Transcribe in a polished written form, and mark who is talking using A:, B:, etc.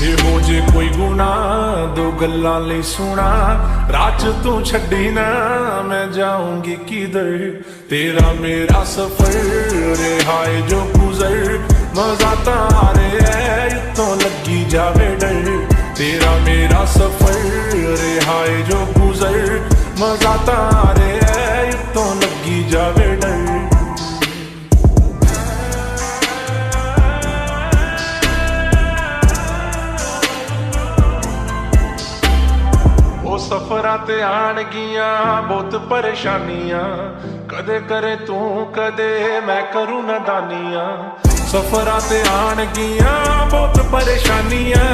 A: जे हो जे कोई गुना दो गल्लां लई सुना, रात तू छड्डी ना मैं जाऊंगी किधर। तेरा मेरा सफर रिहाए जो गुजर, मजा तारे है इतों लगी जावे डर। तेरा मेरा सफर रिहाए जो गुजर, मजा तारे है इतों लगी जावे डर। सफरां ते आणगियां बहुत परेशानियां, कदे करे तू कदे मैं करूं नादानियां। सफरां ते आणगियां बहुत परेशानियां,